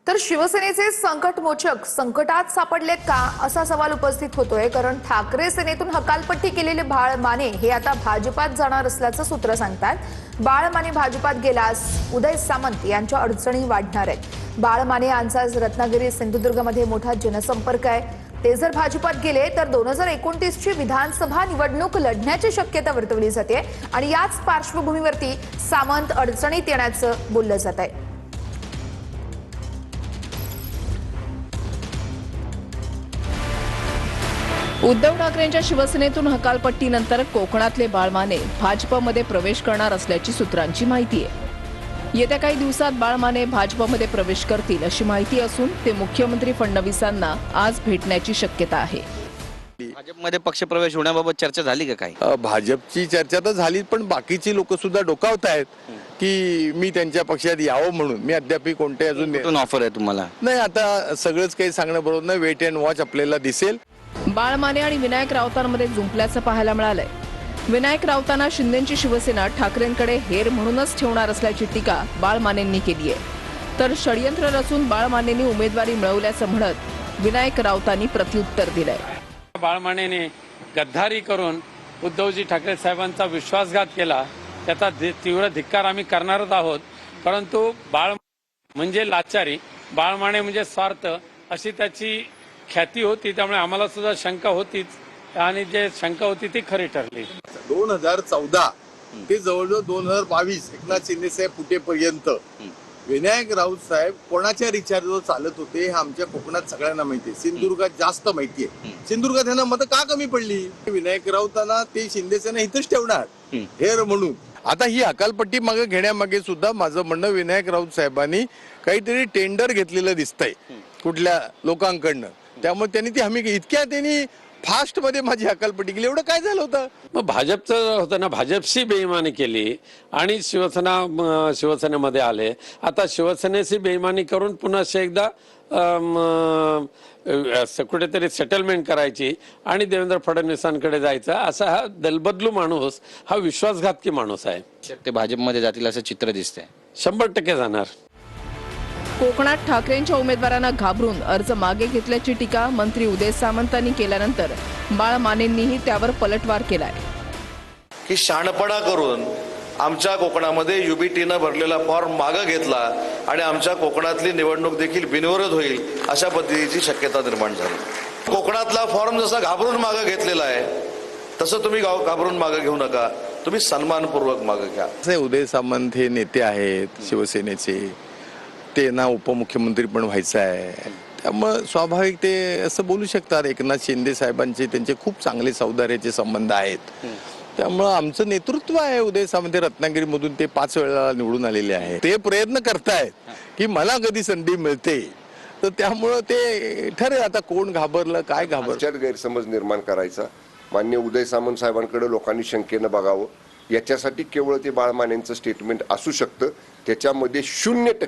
तर शिवसेनेचे संकटमोचक संकटात सापडलेत का असा सवाल उपस्थित होतोय। कारण ठाकरे सेनेतून हकालपट्टी केलेले बाळ माने हे आता भाजपात जाणार असल्याचं सूत्र सांगतात। बाळ माने भाजपात गेल्यास उदय सामंत यांच्या अडचणी वाढणार आहेत। बाळ माने यांचा रत्नागिरी सिंधुदुर्गमध्ये मोठा जनसंपर्क आहे। ते जर भाजपात गेले तर 2029 ची विधानसभा निवडणूक लढण्याची शक्यता वर्तवली जाते आणि याच पार्श्वभूमीवरती सामंत अडचणीत येण्याचं बोललं जात आहे। उद्धव ठाकरेंच्या शिवसेनेतून हकालपट्टीनंतर कोकणातले बाळ माने भाजपमध्ये प्रवेश करणार असल्याची सूत्रांची माहिती आहे। येत्या काही दिवसात बाळ माने भाजपमध्ये प्रवेश करतील अशी माहिती असून ते मुख्यमंत्री फडणवीसांना आज भेटण्याची शक्यता आहे। भाजपमध्ये पक्षप्रवेश होण्याबाबत चर्चा झाली का काही? भाजपची चर्चा तर झाली, पण बाकीची लोक सुद्धा डोकावत आहेत की मी त्यांच्या पक्षात यावं म्हणून। मी अद्याप कोणते अजून ऑफर आहे तुम्हाला? नाही, आता सगळंच काही सांगणं बरोबर नाही। वेट अँड वॉच आपल्याला दिसेल। बाळ माने आणि विनायक राऊतांमध्ये जुंपल्याचं पाहायला मिळालंय। विनायक राऊतांना शिंदेची शिवसेना ठाकरेंकडे हेर म्हणूनच ठेवणार असल्याची टीका बाळ मानेंनी केली आहे। तर षडयंत्र रचून बाळ मानेंनी उमेदवारी मिळवल्याचं म्हणत विनायक राऊतांनी प्रत्युत्तर दिलंय। बाळ मानेने गद्दारी करून उद्धवजी ठाकरे साहेबांचा विश्वासघात केला, त्याचा तीव्र धिक्कार आम्ही करणारच आहोत। परंतु बाळ म्हणजे लाचारी, बाळ माने म्हणजे स्वार्थ अशी त्याची ख्याती होती, त्यामुळे आम्हाला सुद्धा शंका होतीच आणि जे शंका होती ती खरी ठरली। 2014 ते जवळजवळ 2022 एकनाथ शिंदे साहेब फुटेपर्यंत विनायक राऊत साहेब कोणाच्या रिचार्जवर चालत होते हे आमच्या कोकणात सगळ्यांना माहिती आहे। सिंधुदुर्गात जास्त माहिती आहे। सिंधुदुर्गात त्यांना मतं का कमी पडली? विनायक राऊतांना ते शिंदे सेना इथंच ठेवणार हेर म्हणून। आता ही हकालपट्टी मागे घेण्यामागे सुद्धा माझं म्हणणं, विनायक राऊत साहेबांनी काहीतरी टेंडर घेतलेलं दिसतंय कुठल्या लोकांकडनं, त्यामुळे त्यांनी ती हमी इतक्या त्यांनी फास्ट मध्ये माझी हकालपट्टी केली। एवढं काय झालं होतं? मग भाजपचं होतं ना, भाजपशी बेईमानी केली आणि शिवसेनेमध्ये आले। आता शिवसेनेशी बेईमानी करून पुन्हा एकदा कुठेतरी सेटलमेंट करायची आणि देवेंद्र फडणवीसांकडे जायचं, असा हा दलबदलू माणूस, हा विश्वासघातकी माणूस आहे। ते भाजपमध्ये जातील असं चित्र दिसतंय। 100% जाणार। कोकणात ठाकरेंच्या उमेदवारांना घाबरून अर्ज मागे घेतल्याची टीका मंत्री उदय सामंतांनी केल्यानंतर बाळ मानेंनीही त्यावर पलटवार केलाय। की शहाणपणा करून आमच्या कोकणामध्ये युबीटीनं भरलेला फॉर्म मागे घेतला आणि आमच्या कोकणातली निवडणूक देखील बिनविरोध होईल अशा पद्धतीची शक्यता निर्माण झाली। कोकणातला फॉर्म जसा घाबरून मागे घेतलेला आहे तसं तुम्ही घाबरून मागे घेऊ नका, तुम्ही सन्मानपूर्वक मागे घ्या। उदय सामंत हे नेते आहेत शिवसेनेचे, ते ना उपमुख्यमंत्री पण व्हायचं आहे, त्यामुळे स्वाभाविक ते असं बोलू शकतात। एकनाथ शिंदे साहेबांचे त्यांचे खूप चांगले सौदार्याचे संबंध आहेत, त्यामुळे आमचं नेतृत्व आहे। उदय सामंत रत्नागिरीमधून ते 5 वेळा निवडून आलेले आहेत। ते प्रयत्न करतायत की मला कधी संधी मिळते, तर त्यामुळं ते ठरेल आता कोण घाबरलं काय घाबरलं। गैरसमज निर्माण करायचा माननीय उदय सामंत साहेबांकडे लोकांनी शंकेनं बघावं, याच्यासाठी केवळ ते बाळ मानेंचं स्टेटमेंट असू शकतं, त्याच्यामध्ये 0%